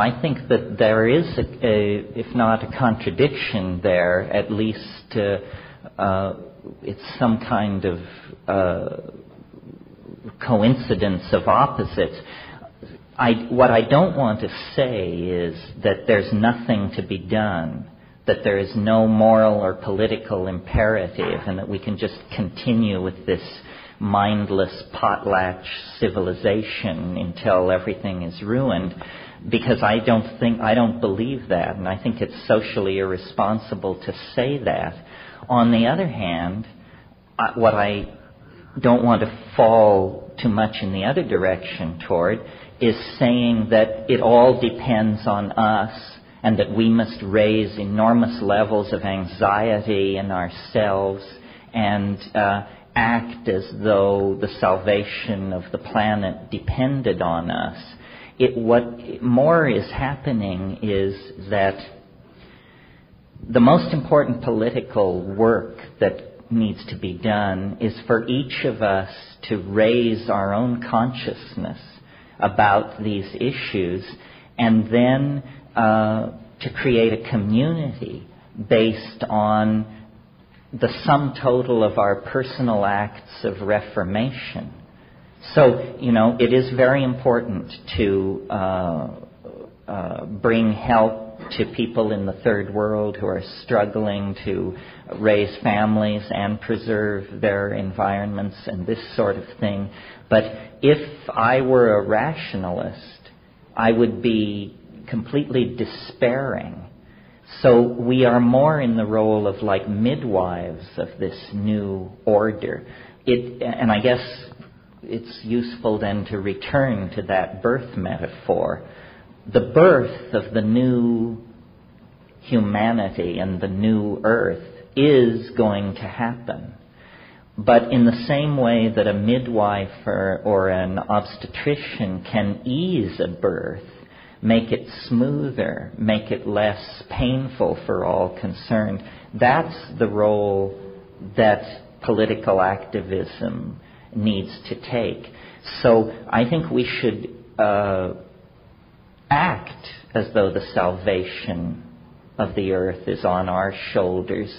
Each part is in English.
I think that there is, if not a contradiction there, at least it's some kind of coincidence of opposites. What I don't want to say is that there's nothing to be done, that there is no moral or political imperative, and that we can just continue with this mindless potlatch civilization until everything is ruined, because I don't believe that, and I think it's socially irresponsible to say that. On the other hand, what I don't want to fall too much in the other direction toward is saying that it all depends on us and that we must raise enormous levels of anxiety in ourselves and act as though the salvation of the planet depended on us. What more is happening is that the most important political work that needs to be done is for each of us to raise our own consciousness about these issues, and then to create a community based on the sum total of our personal acts of reformation. So, it is very important to bring help to people in the third world who are struggling to raise families and preserve their environments and this sort of thing. But if I were a rationalist, I would be completely despairing. So we are more in the role of like midwives of this new order. And I guess it's useful then to return to that birth metaphor. The birth of the new humanity and the new earth is going to happen. But in the same way that a midwife or an obstetrician can ease a birth, make it smoother, make it less painful for all concerned, that's the role that political activism needs to take. So I think we should act as though the salvation of the earth is on our shoulders,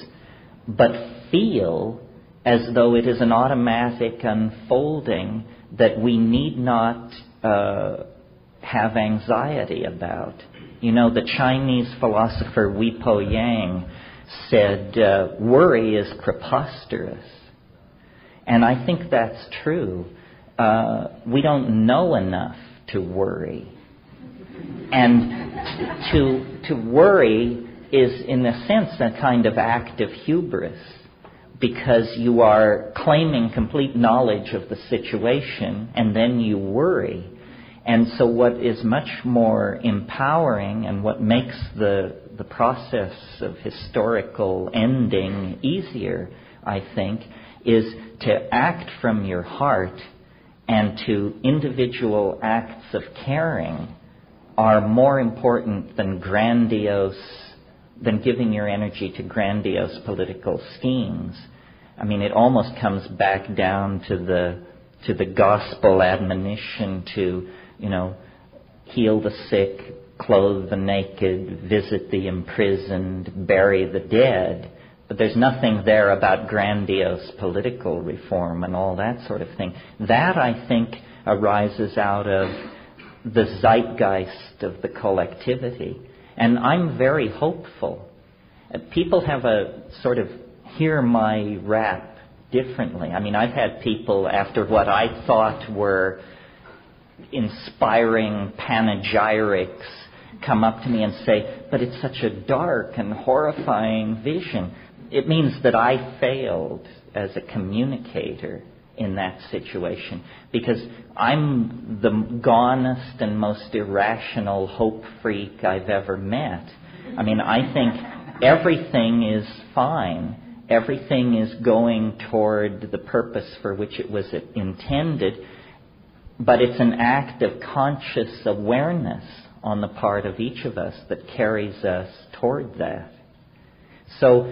but feel as though it is an automatic unfolding that we need not have anxiety about. The Chinese philosopher Wi Po Yang said, worry is preposterous. And I think that's true. We don't know enough to worry. And to worry is, in a sense, a kind of act of hubris, because you are claiming complete knowledge of the situation and then you worry. And so what is much more empowering and what makes the process of historical ending easier, I think, is to act from your heart, and to individual acts of caring are more important than giving your energy to grandiose political schemes. I mean, it almost comes back down to the gospel admonition to, heal the sick, clothe the naked, visit the imprisoned, bury the dead. But there's nothing there about grandiose political reform and all that sort of thing. That, I think, arises out of the zeitgeist of the collectivity. And I'm very hopeful. People have a sort of hear my rap differently. I mean, I've had people, after what I thought were inspiring panegyrics, come up to me and say, but it's such a dark and horrifying vision. It means that I failed as a communicator in that situation, because I'm the gonest and most irrational hope freak I've ever met. I mean, I think everything is fine. Everything is going toward the purpose for which it was intended, but it's an act of conscious awareness on the part of each of us that carries us toward that. So,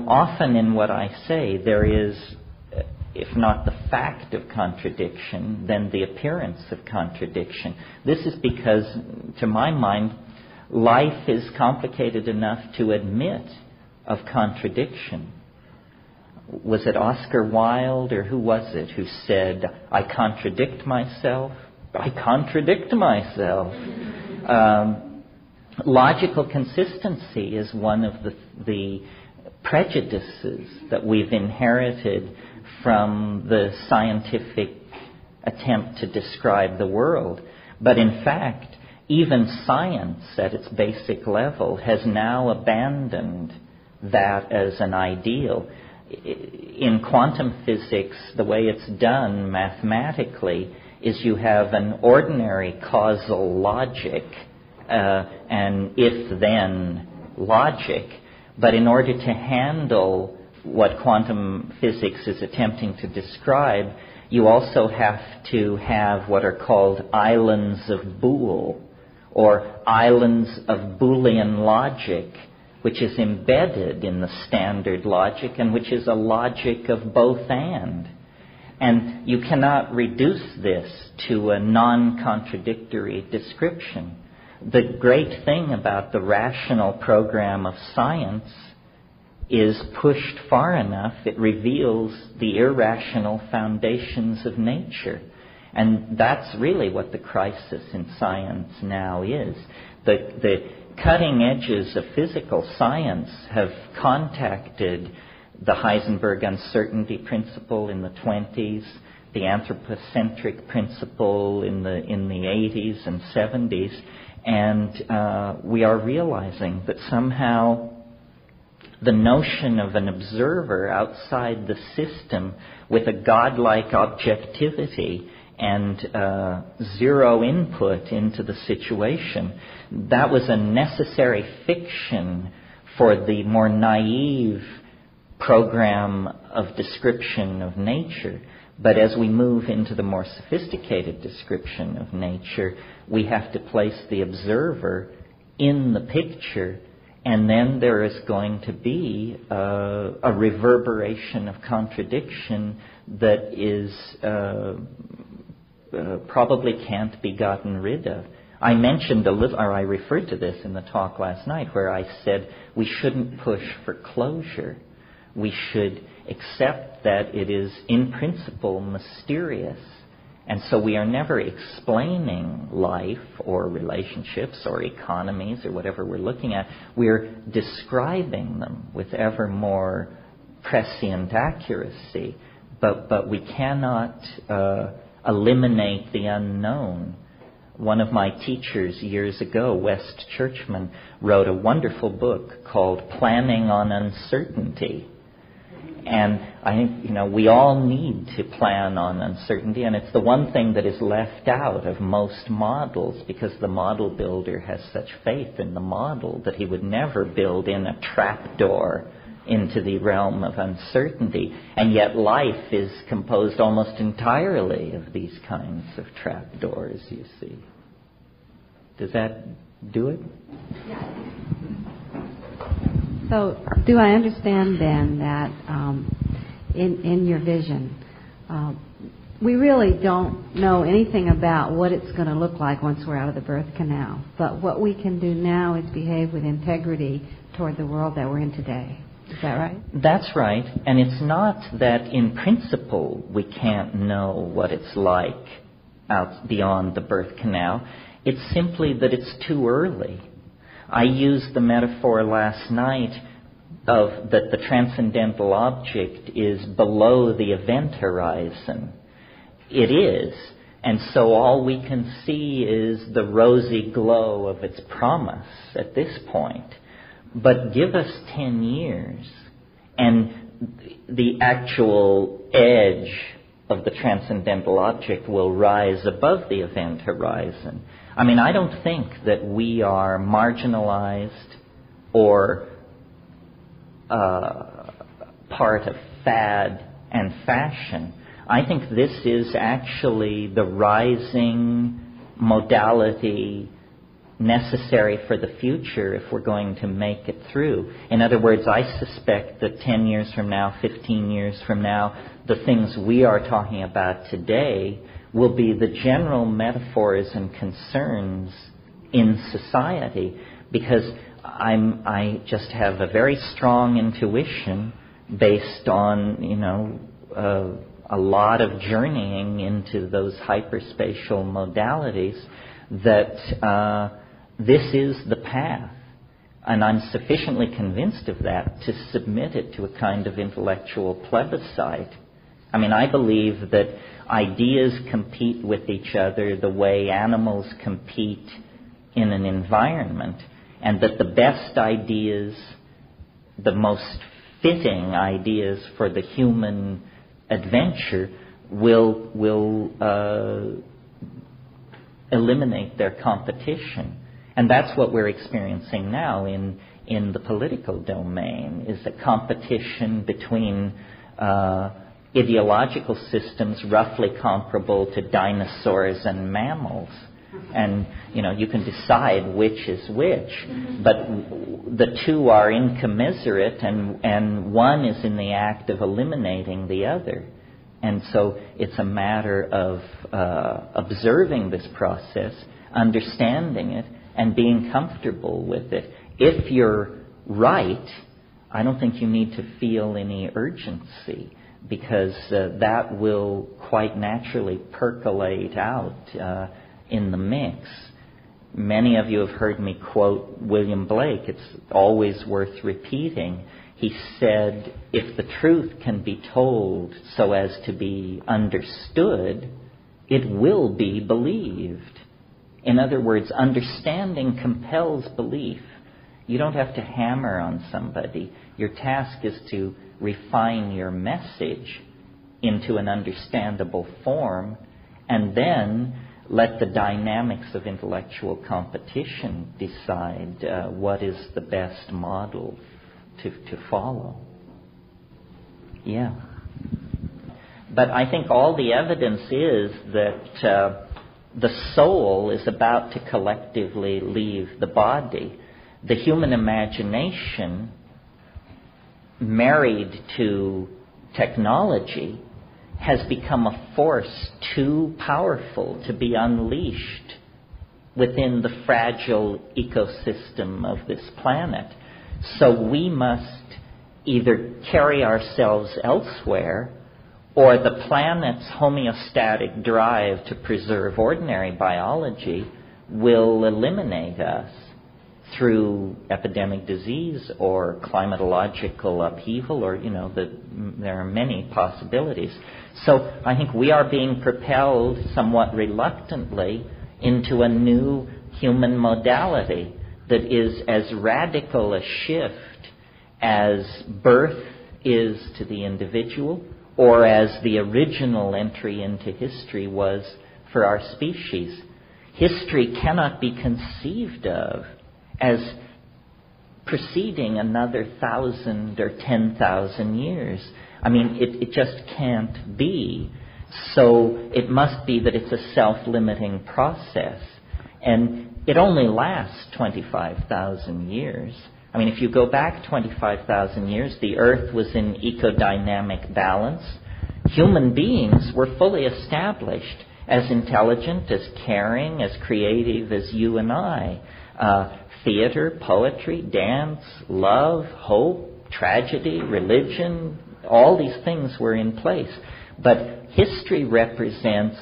often in what I say, there is, if not the fact of contradiction, then the appearance of contradiction. This is because, to my mind, life is complicated enough to admit of contradiction. Was it Oscar Wilde, or who was it, who said, I contradict myself? I contradict myself. Logical consistency is one of the prejudices that we've inherited from the scientific attempt to describe the world. But in fact, even science at its basic level has now abandoned that as an ideal. In quantum physics, the way it's done mathematically is you have an ordinary causal logic, and if-then logic, but in order to handle what quantum physics is attempting to describe, you also have to have what are called islands of Boole, or islands of Boolean logic, which is embedded in the standard logic and which is a logic of both and. And you cannot reduce this to a non-contradictory description. The great thing about the rational program of science is pushed far enough, it reveals the irrational foundations of nature. And that's really what the crisis in science now is. The cutting edges of physical science have contacted the Heisenberg uncertainty principle in the 20s, the anthropocentric principle in the 80s and 70s, and we are realizing that somehow the notion of an observer outside the system with a godlike objectivity and zero input into the situation, that was a necessary fiction for the more naive program of description of nature. But as we move into the more sophisticated description of nature, we have to place the observer in the picture, and then there is going to be a reverberation of contradiction that is probably can't be gotten rid of. I mentioned I referred to this in the talk last night, where I said we shouldn't push for closure. We should accept that it is in principle mysterious, and so we are never explaining life or relationships or economies or whatever we're looking at. We're describing them with ever more prescient accuracy, but we cannot eliminate the unknown. One of my teachers years ago, West Churchman, wrote a wonderful book called Planning on Uncertainty. And I think, we all need to plan on uncertainty, and it's the one thing that is left out of most models, because the model builder has such faith in the model that he would never build in a trapdoor into the realm of uncertainty. And yet life is composed almost entirely of these kinds of trapdoors, you see. Does that do it? Yeah. So, do I understand then that in your vision, we really don't know anything about what it's going to look like once we're out of the birth canal, but what we can do now is behave with integrity toward the world that we're in today. Is that right? That's right. And it's not that in principle we can't know what it's like out beyond the birth canal. It's simply that it's too early. I used the metaphor last night of that the transcendental object is below the event horizon. It is. And so all we can see is the rosy glow of its promise at this point. But give us 10 years, and the actual edge of the transcendental object will rise above the event horizon. I mean, I don't think that we are marginalized or part of fad and fashion. I think this is actually the rising modality necessary for the future if we're going to make it through. In other words, I suspect that 10 years from now, 15 years from now, the things we are talking about today will be the general metaphors and concerns in society, because I just have a very strong intuition based on, a lot of journeying into those hyperspatial modalities that this is the path. And I'm sufficiently convinced of that to submit it to a kind of intellectual plebiscite. I mean, I believe that ideas compete with each other the way animals compete in an environment, and that the best ideas, the most fitting ideas for the human adventure will eliminate their competition. And that's what we're experiencing now in the political domain, is a competition between ideological systems roughly comparable to dinosaurs and mammals. And, you can decide which is which, but the two are incommensurate, and one is in the act of eliminating the other. And so it's a matter of observing this process, understanding it, and being comfortable with it. If you're right, I don't think you need to feel any urgency, because that will quite naturally percolate out in the mix. Many of you have heard me quote William Blake. It's always worth repeating. He said, if the truth can be told so as to be understood, it will be believed. In other words, understanding compels belief. You don't have to hammer on somebody. Your task is to refine your message into an understandable form, and then let the dynamics of intellectual competition decide what is the best model to follow. Yeah. But I think all the evidence is that the soul is about to collectively leave the body. The human imagination, married to technology, has become a force too powerful to be unleashed within the fragile ecosystem of this planet. So we must either carry ourselves elsewhere, or the planet's homeostatic drive to preserve ordinary biology will eliminate us through epidemic disease or climatological upheaval, or, there are many possibilities. So I think we are being propelled somewhat reluctantly into a new human modality that is as radical a shift as birth is to the individual, or as the original entry into history was for our species. History cannot be conceived of as preceding another 1,000 or 10,000 years. I mean, it just can't be. So it must be that it's a self-limiting process. And it only lasts 25,000 years. I mean, if you go back 25,000 years, the Earth was in ecodynamic balance. Human beings were fully established, as intelligent, as caring, as creative as you and I. Theater, poetry, dance, love, hope, tragedy, religion, all these things were in place. But history represents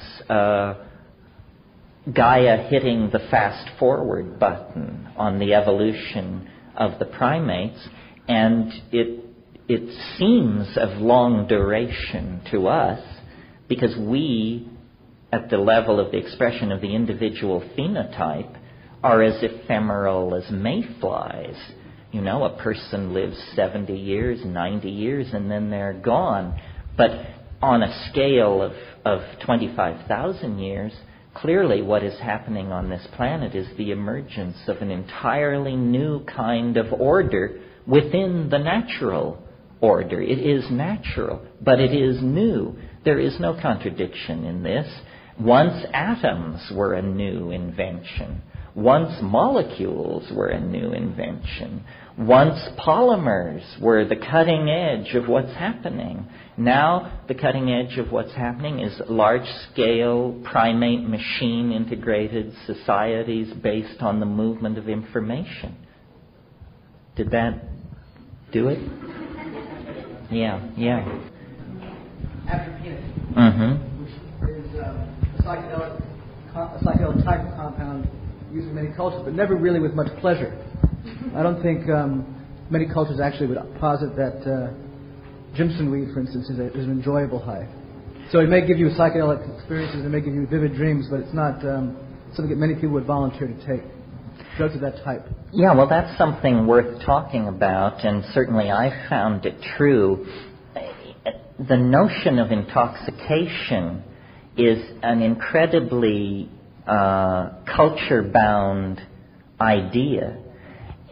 Gaia hitting the fast-forward button on the evolution of the primates, and it seems of long duration to us, because we, at the level of the expression of the individual phenotype, are as ephemeral as mayflies. A person lives 70 years, 90 years, and then they're gone. But on a scale of 25,000 years, clearly what is happening on this planet is the emergence of an entirely new kind of order within the natural order. It is natural, but it is new. There is no contradiction in this. Once atoms were a new invention. Once molecules were a new invention. Once polymers were the cutting edge of what's happening. Now the cutting edge of what's happening is large-scale primate machine integrated societies based on the movement of information. Did that do it? Yeah. After penis, Mm-hmm. which is a psychedelic type of compound used in many cultures, but never really with much pleasure. I don't think many cultures actually would posit that Jimson weed, for instance, is an enjoyable high. So it may give you psychedelic experiences, it may give you vivid dreams, but it's not something that many people would volunteer to take. Drugs of that type. Yeah, well, that's something worth talking about, and certainly I found it true. The notion of intoxication is an incredibly culture-bound idea.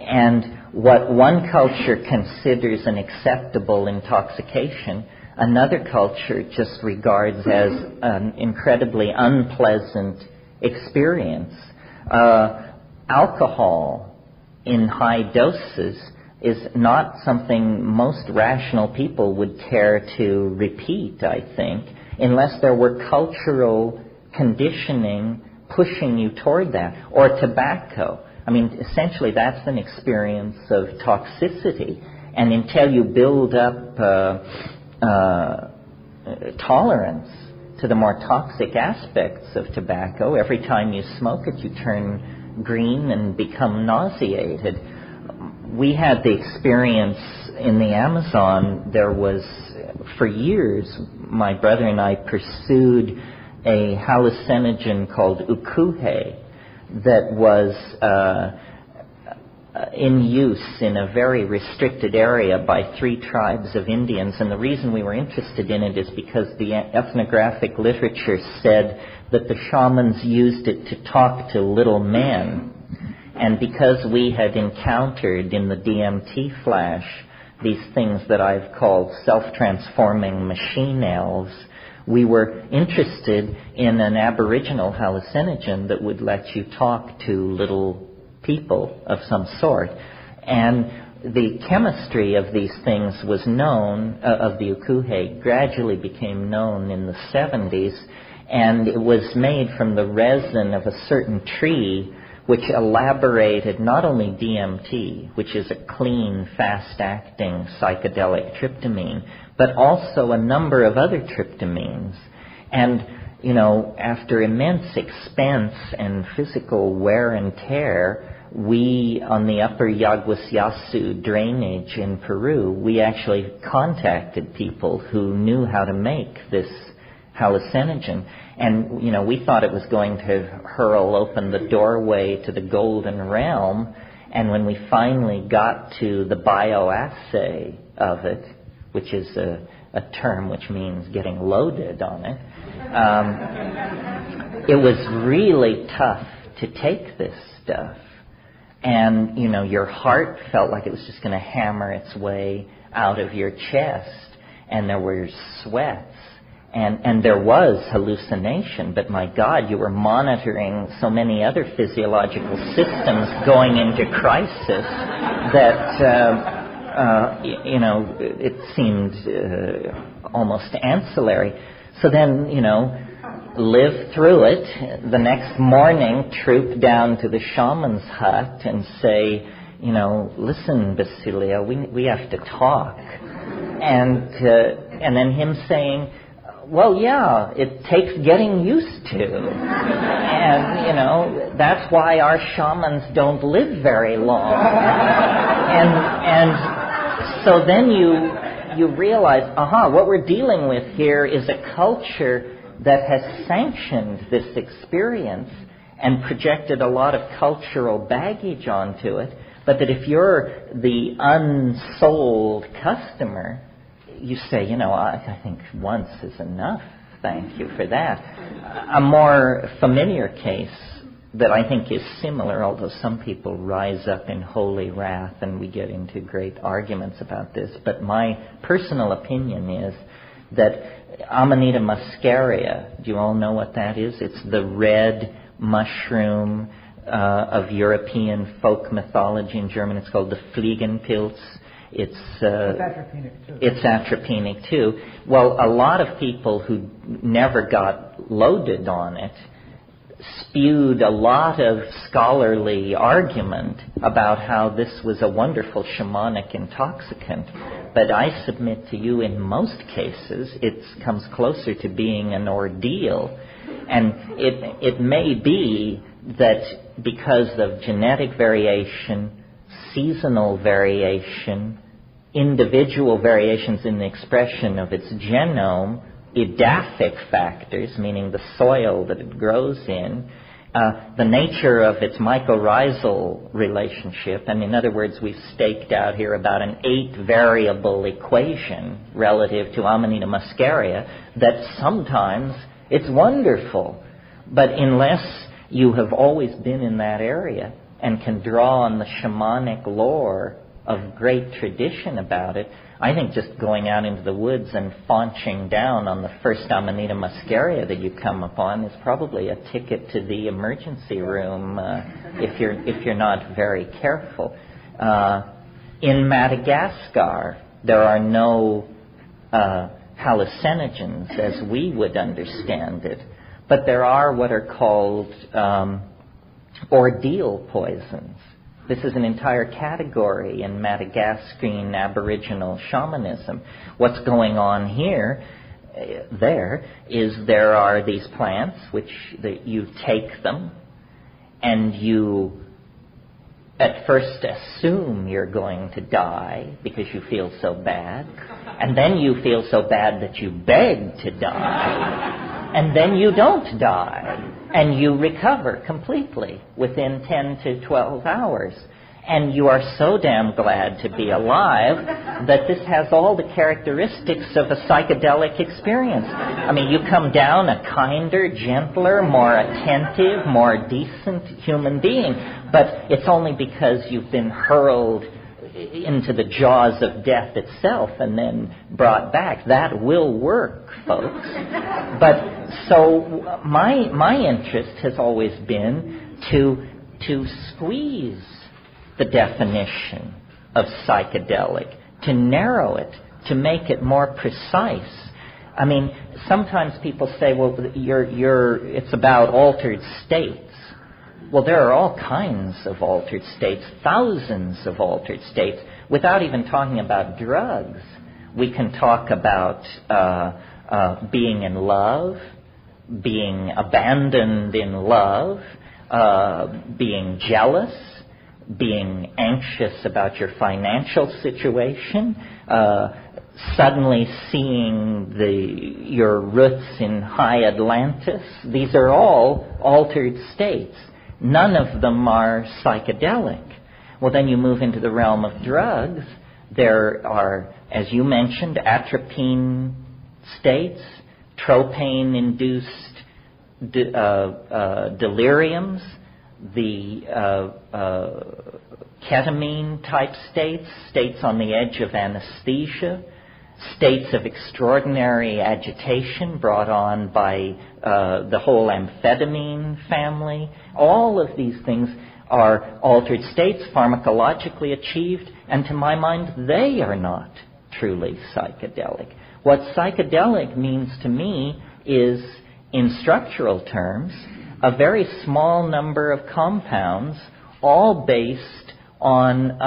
And what one culture considers an acceptable intoxication, another culture just regards as an incredibly unpleasant experience. Alcohol in high doses is not something most rational people would care to repeat, I think, unless there were cultural conditioning pushing you toward that. Or tobacco. I mean, essentially that's an experience of toxicity. And until you build up tolerance to the more toxic aspects of tobacco, every time you smoke it, you turn green and become nauseated. We had the experience in the Amazon. There was, for years, my brother and I pursued a hallucinogen called ukuhe that was in use in a very restricted area by 3 tribes of Indians. And the reason we were interested in it is because the ethnographic literature said that the shamans used it to talk to little men. And because we had encountered in the DMT flash these things that I've called self-transforming machine elves, we were interested in an aboriginal hallucinogen that would let you talk to little people of some sort. And the chemistry of these things was known, of the ukuhe, gradually became known in the 70s, and it was made from the resin of a certain tree which elaborated not only DMT, which is a clean, fast-acting psychedelic tryptamine, but also a number of other tryptamines. And, you know, after immense expense and physical wear and tear, we, on the upper Yaguas-Yasu drainage in Peru, we actually contacted people who knew how to make this hallucinogen. And, you know, we thought it was going to hurl open the doorway to the golden realm. And when we finally got to the bioassay of it, which is a term which means getting loaded on it, it was really tough to take this stuff. And, you know, your heart felt like it was just going to hammer its way out of your chest. And there were sweats. And there was hallucination, but my God, you were monitoring so many other physiological systems going into crisis that, you know, it seemed almost ancillary. So then, you know, lived through it. The next morning, troop down to the shaman's hut and say, you know, listen, Basilia, we have to talk. And then him saying, well, yeah, it takes getting used to. And, you know, that's why our shamans don't live very long. And so then you realize, what we're dealing with here is a culture that has sanctioned this experience and projected a lot of cultural baggage onto it, but that if you're the unsold customer, you say, you know, I think once is enough. Thank you for that. A more familiar case that I think is similar, although some people rise up in holy wrath and we get into great arguments about this, but my personal opinion is that Amanita muscaria, do you all know what that is? It's the red mushroom of European folk mythology. In German it's called the Fliegenpilz. It's atropinic too. It's atropinic too. Well, a lot of people who never got loaded on it spewed a lot of scholarly argument about how this was a wonderful shamanic intoxicant. But I submit to you, in most cases, it comes closer to being an ordeal. And it may be that because of genetic variation, seasonal variation, individual variations in the expression of its genome, edaphic factors, meaning the soil that it grows in, the nature of its mycorrhizal relationship, and in other words, we've staked out here about an 8-variable equation relative to Amanita muscaria, that sometimes it's wonderful. But unless you have always been in that area and can draw on the shamanic lore of great tradition about it, I think just going out into the woods and faunching down on the first Amanita muscaria that you come upon is probably a ticket to the emergency room if you're not very careful. In Madagascar, there are no hallucinogens as we would understand it, but there are what are called ordeal poisons. This is an entire category in Madagascan Aboriginal shamanism. What's going on here, there are these plants which you take them and you at first assume you're going to die because you feel so bad, and then you feel so bad that you beg to die, and then you don't die. And you recover completely within 10 to 12 hours. And you are so damn glad to be alive that this has all the characteristics of a psychedelic experience. I mean, you come down a kinder, gentler, more attentive, more decent human being. But it's only because you've been hurled into the jaws of death itself and then brought back. That will work, folks. But so my interest has always been to squeeze the definition of psychedelic, to narrow it, to make it more precise. I mean, sometimes people say, well, it's about altered states. Well, there are all kinds of altered states, thousands of altered states, without even talking about drugs. We can talk about being in love, being abandoned in love, being jealous, being anxious about your financial situation, suddenly seeing your roots in high Atlantis. These are all altered states. None of them are psychedelic. Well, then you move into the realm of drugs. There are, as you mentioned, atropine states, tropane-induced deliriums, the ketamine-type states, states on the edge of anesthesia, states of extraordinary agitation brought on by the whole amphetamine family. All of these things are altered states, pharmacologically achieved, and to my mind, they are not truly psychedelic. What psychedelic means to me is, in structural terms, a very small number of compounds, all based on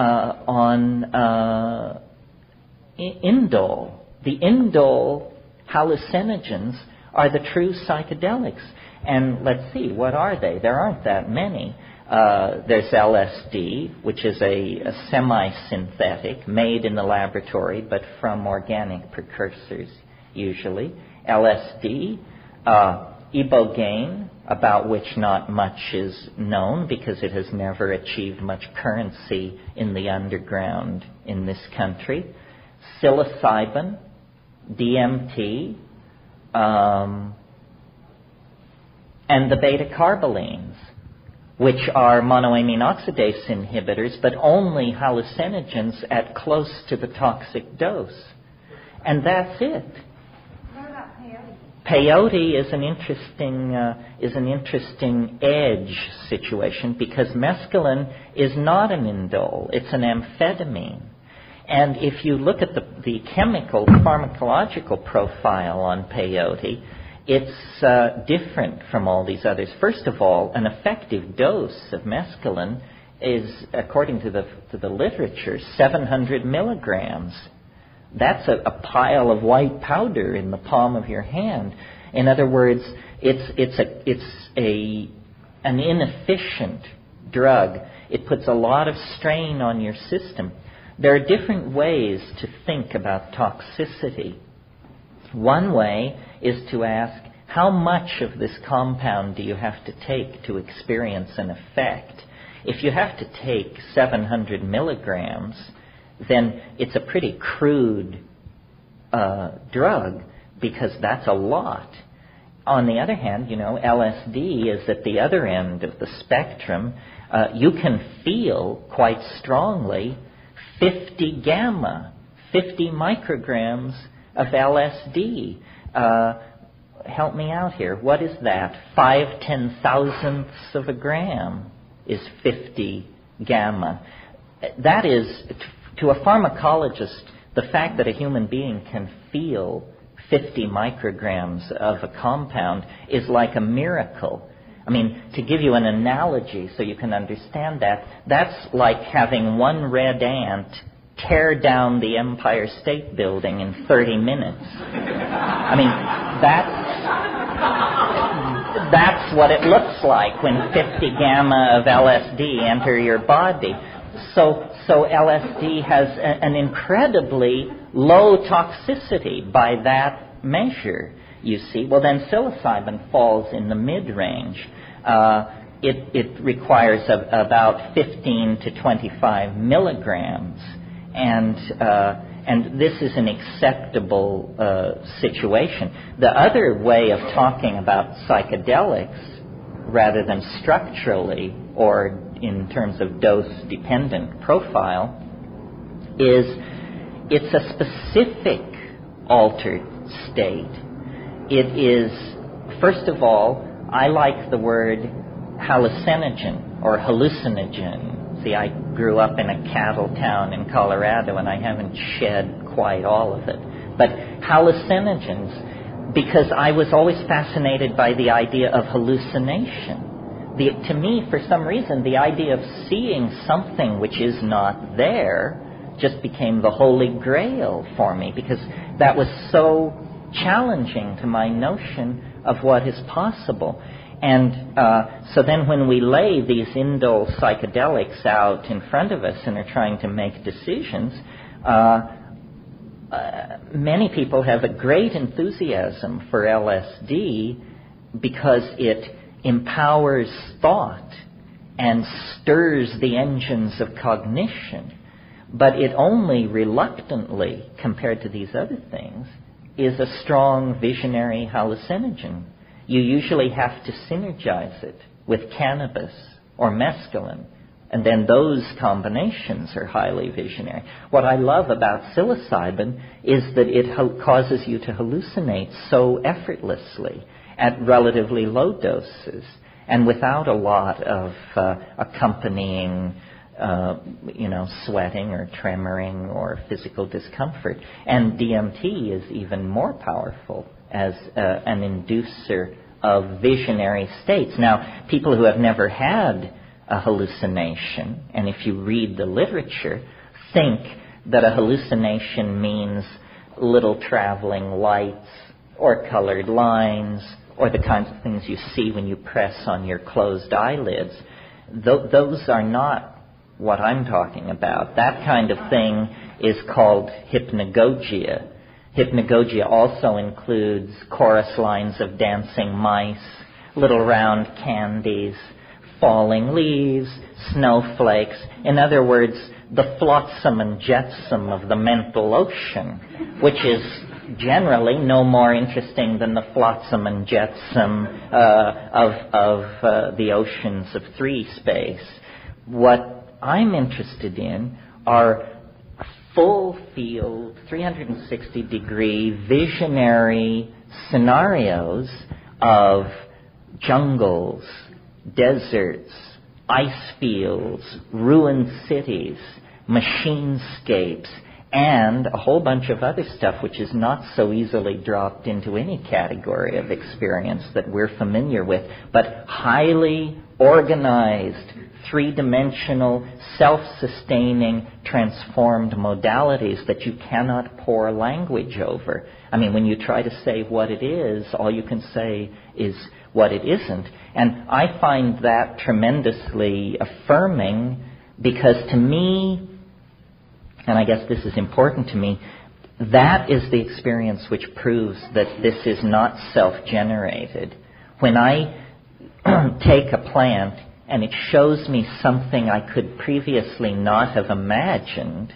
indole. The indole hallucinogens are the true psychedelics. And let's see, what are they? There aren't that many. There's LSD, which is a semi-synthetic, made in the laboratory, but from organic precursors, usually. LSD, ibogaine, about which not much is known because it has never achieved much currency in the underground in this country. Psilocybin, DMT, and the beta-carbolines, which are monoamine oxidase inhibitors, but only hallucinogens at close to the toxic dose. And that's it. What about peyote? Peyote is an interesting edge situation because mescaline is not an indole; it's an amphetamine. And if you look at the chemical pharmacological profile on peyote, it's different from all these others. First of all, an effective dose of mescaline is, according to the literature, 700 milligrams. That's a pile of white powder in the palm of your hand. In other words, it's an inefficient drug. It puts a lot of strain on your system. There are different ways to think about toxicity. One way is to ask, how much of this compound do you have to take to experience an effect? If you have to take 700 milligrams, then it's a pretty crude drug because that's a lot. On the other hand, LSD is at the other end of the spectrum. You can feel quite strongly 50 gamma, 50 micrograms of LSD. Help me out here. What is that? 5/10,000ths of a gram is 50 gamma. That is, to a pharmacologist, the fact that a human being can feel 50 micrograms of a compound is like a miracle. I mean, to give you an analogy so you can understand that, that's like having one red ant tear down the Empire State Building in 30 minutes. I mean, that's what it looks like when 50 gamma of LSD enter your body. So LSD has an incredibly low toxicity by that measure, you see. Well, then psilocybin falls in the mid-range. It requires about 15 to 25 milligrams, and this is an acceptable situation. The other way of talking about psychedelics, rather than structurally or in terms of dose-dependent profile, is it's a specific altered state. It is, first of all, I like the word hallucinogen or hallucinogen. See, I grew up in a cattle town in Colorado and I haven't shed quite all of it. But hallucinogens, because I was always fascinated by the idea of hallucination. To me, for some reason, the idea of seeing something which is not there just became the holy grail for me, because that was so challenging to my notion of what is possible. And so then when we lay these indole psychedelics out in front of us and are trying to make decisions, many people have a great enthusiasm for LSD because it empowers thought and stirs the engines of cognition. But it only reluctantly, compared to these other things, is a strong visionary hallucinogen. You usually have to synergize it with cannabis or mescaline, and then those combinations are highly visionary. What I love about psilocybin is that it causes you to hallucinate so effortlessly at relatively low doses and without a lot of accompanying sweating or tremoring or physical discomfort. And DMT is even more powerful as an inducer of visionary states. Now, people who have never had a hallucination, and if you read the literature, think that a hallucination means little traveling lights or colored lines or the kinds of things you see when you press on your closed eyelids. Those are not what I'm talking about. That kind of thing is called hypnagogia. Hypnagogia also includes chorus lines of dancing mice, little round candies, falling leaves, snowflakes. In other words, the flotsam and jetsam of the mental ocean, which is generally no more interesting than the flotsam and jetsam of the oceans of three space. What I'm interested in are full field, 360-degree, visionary scenarios of jungles, deserts, ice fields, ruined cities, machinescapes, and a whole bunch of other stuff which is not so easily dropped into any category of experience that we're familiar with, but highly organized, three-dimensional, self-sustaining, transformed modalities that you cannot pour language over. I mean, when you try to say what it is, all you can say is what it isn't. And I find that tremendously affirming because to me, and I guess this is important to me, that is the experience which proves that this is not self-generated. When I take a plant and it shows me something I could previously not have imagined,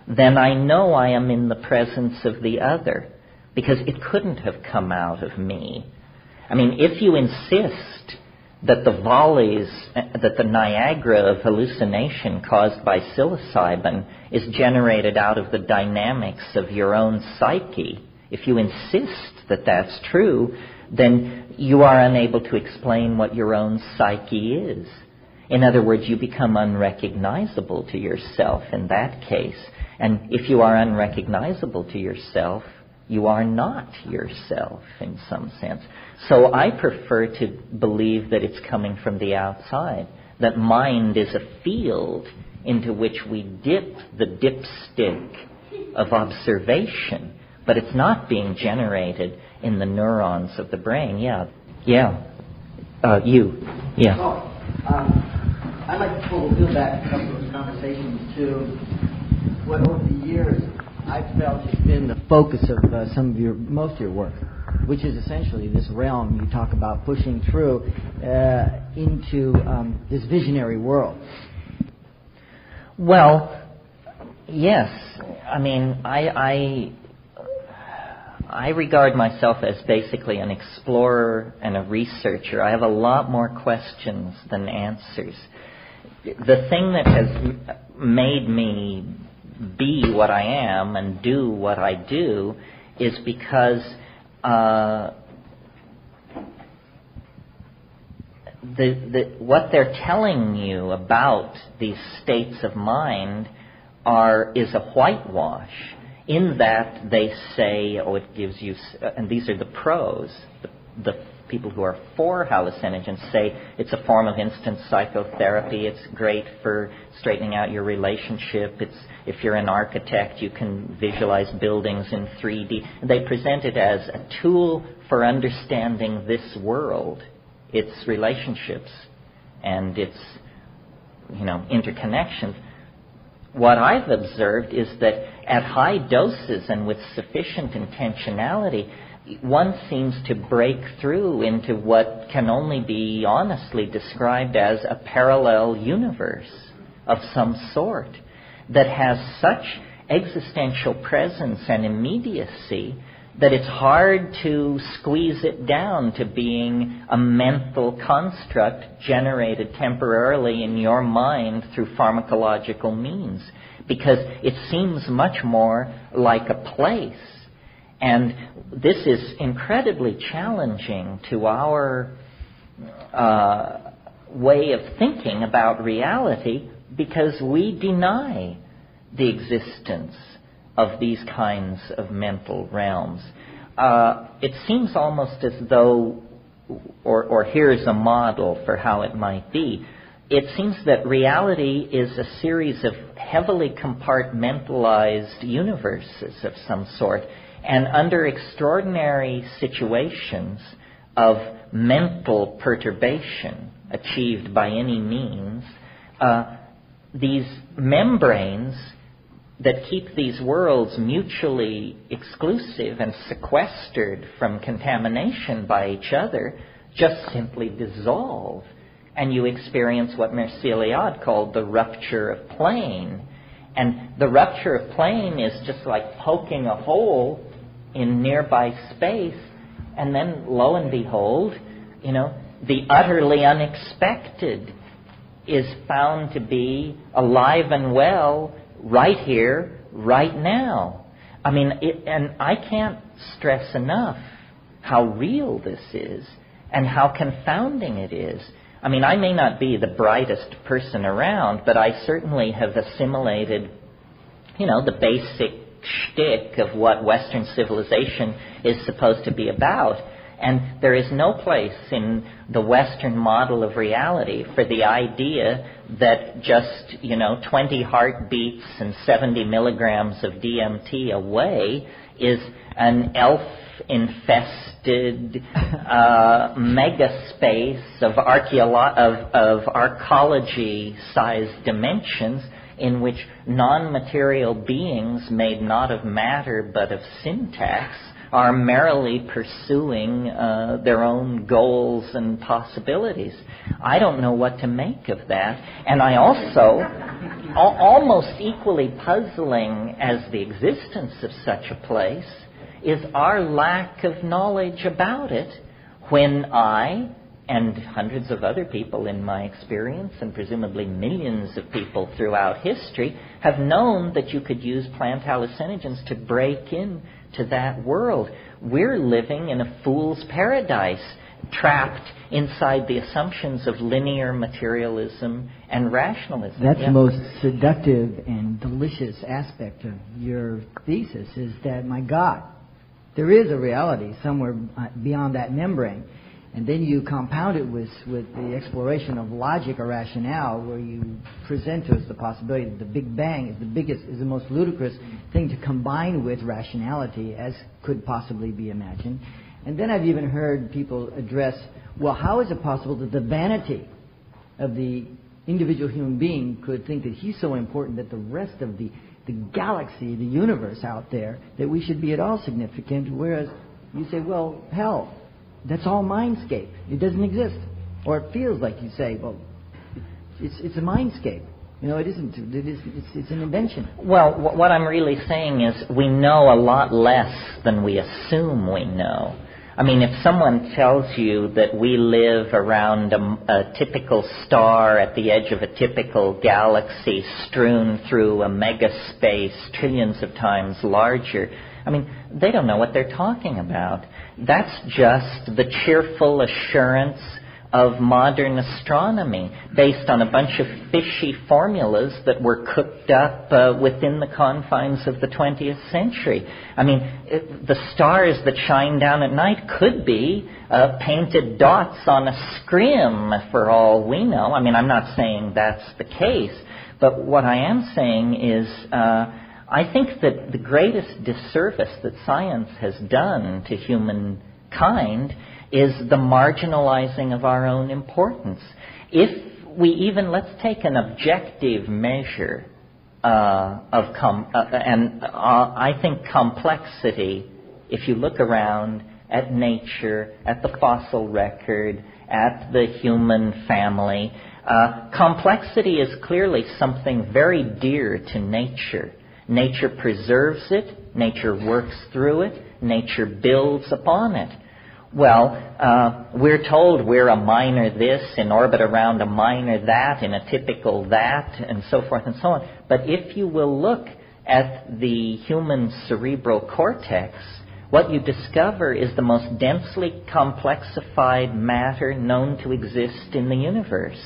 then I know I am in the presence of the other, because it couldn't have come out of me. I mean, if you insist that the volleys, that the Niagara of hallucination caused by psilocybin is generated out of the dynamics of your own psyche, if you insist that that's true, then you are unable to explain what your own psyche is. In other words, you become unrecognizable to yourself in that case. And if you are unrecognizable to yourself, you are not yourself in some sense. So I prefer to believe that it's coming from the outside, that mind is a field into which we dip the dipstick of observation, but it's not being generated in the neurons of the brain. Yeah. I'd like to pull the wheel back a couple of those conversations to what over the years I've felt has been the focus of most of your work, which is essentially this realm you talk about pushing through into this visionary world. Well, yes. I mean, I regard myself as basically an explorer and a researcher. I have a lot more questions than answers. The thing that has made me be what I am and do what I do is because what they're telling you about these states of mind is a whitewash, in that they say, it gives you, and these are the pros, the people who are for hallucinogens say it's a form of instant psychotherapy, it's great for straightening out your relationship, if you're an architect, you can visualize buildings in 3D. They present it as a tool for understanding this world, its relationships, and its, interconnections. What I've observed is that at high doses and with sufficient intentionality, one seems to break through into what can only be honestly described as a parallel universe of some sort that has such existential presence and immediacy that it's hard to squeeze it down to being a mental construct generated temporarily in your mind through pharmacological means, because it seems much more like a place. And this is incredibly challenging to our way of thinking about reality, because we deny the existence of these kinds of mental realms. It seems almost as though, or here's a model for how it might be, it seems that reality is a series of heavily compartmentalized universes of some sort, and under extraordinary situations of mental perturbation achieved by any means, these membranes that keep these worlds mutually exclusive and sequestered from contamination by each other just simply dissolve, and you experience what Merceliade called the rupture of plane. And the rupture of plane is just like poking a hole in nearby space, and then lo and behold, the utterly unexpected is found to be alive and well right here, right now. I mean, and I can't stress enough how real this is and how confounding it is. I mean, I may not be the brightest person around, but I certainly have assimilated, the basic shtick of what Western civilization is supposed to be about. And there is no place in the Western model of reality for the idea that just, 20 heartbeats and 70 milligrams of DMT away is an elf-infested megaspace of arcology-sized dimensions in which non-material beings made not of matter but of syntax are merrily pursuing their own goals and possibilities. I don't know what to make of that. And I also, almost equally puzzling as the existence of such a place, is our lack of knowledge about it when I, and hundreds of other people in my experience, and presumably millions of people throughout history, have known that you could use plant hallucinogens to break in to that world. We're living in a fool's paradise, trapped inside the assumptions of linear materialism and rationalism. That's the most seductive and delicious aspect of your thesis, is that, my God, there is a reality somewhere beyond that membrane. And then you compound it with the exploration of logic or rationale, where you present to us the possibility that the Big Bang is the most ludicrous thing to combine with rationality as could possibly be imagined. And then I've even heard people address, well, how is it possible that the vanity of the individual human being could think that he's so important that the rest of the galaxy, the universe out there, that we should be at all significant, whereas you say, well, hell, that's all mindscape. It doesn't exist. Or it feels like you say, well, it's a mindscape. It isn't. It's an invention. Well, what I'm really saying is we know a lot less than we assume we know. I mean, if someone tells you that we live around a typical star at the edge of a typical galaxy strewn through a megaspace trillions of times larger, I mean, they don't know what they're talking about. That's just the cheerful assurance of modern astronomy based on a bunch of fishy formulas that were cooked up within the confines of the 20th century. I mean, the stars that shine down at night could be painted dots on a scrim for all we know. I mean, I'm not saying that's the case, but what I am saying is I think that the greatest disservice that science has done to humankind is the marginalizing of our own importance. If we even, let's take an objective measure I think complexity, if you look around at nature, at the fossil record, at the human family, complexity is clearly something very dear to nature. Nature preserves it, nature works through it, nature builds upon it. Well, we're told we're a minor this, in orbit around a minor that, in a typical that, and so forth and so on. But if you will look at the human cerebral cortex, what you discover is the most densely complexified matter known to exist in the universe.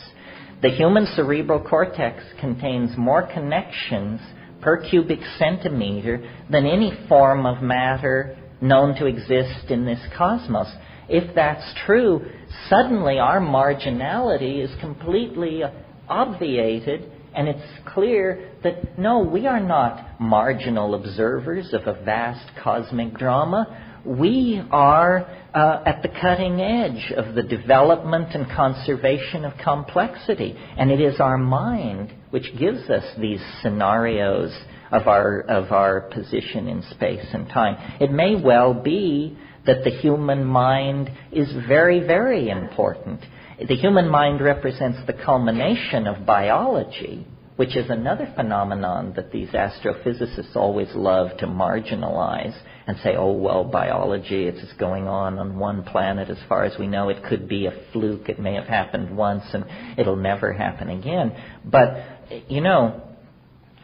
The human cerebral cortex contains more connections per cubic centimeter than any form of matter known to exist in this cosmos. If that's true, suddenly our marginality is completely obviated, and it's clear that, no, we are not marginal observers of a vast cosmic drama. We are at the cutting edge of the development and conservation of complexity, and it is our mind which gives us these scenarios of our position in space and time. It may well be that the human mind is very, very important. The human mind represents the culmination of biology, which is another phenomenon that these astrophysicists always love to marginalize and say, oh, well, biology, it's just going on one planet as far as we know. It could be a fluke. It may have happened once and it'll never happen again. But, you know,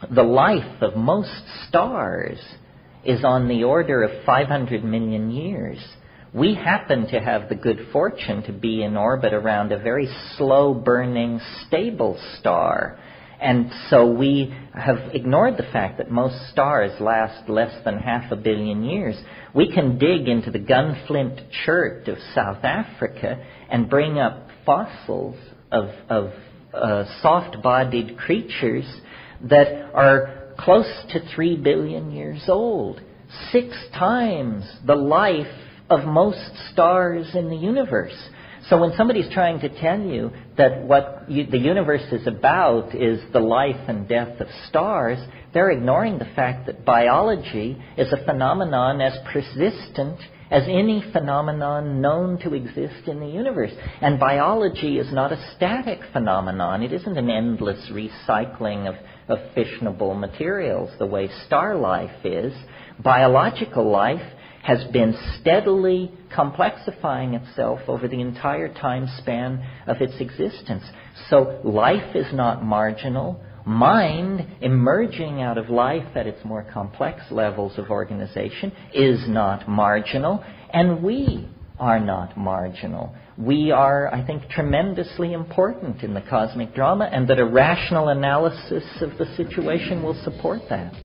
the life of most stars is on the order of 500 million years. We happen to have the good fortune to be in orbit around a very slow-burning, stable star. And so we have ignored the fact that most stars last less than 500 million years. We can dig into the gunflint chert of South Africa and bring up fossils of soft-bodied creatures that are close to 3 billion years old, 6 times the life of most stars in the universe. So when somebody's trying to tell you that what the universe is about is the life and death of stars, they're ignoring the fact that biology is a phenomenon as persistent as any phenomenon known to exist in the universe. And biology is not a static phenomenon. It isn't an endless recycling of fissionable materials the way star life is. Biological life has been steadily complexifying itself over the entire time span of its existence. So life is not marginal. Mind, emerging out of life at its more complex levels of organization, is not marginal. And we are not marginal. We are, I think, tremendously important in the cosmic drama, and that a rational analysis of the situation will support that.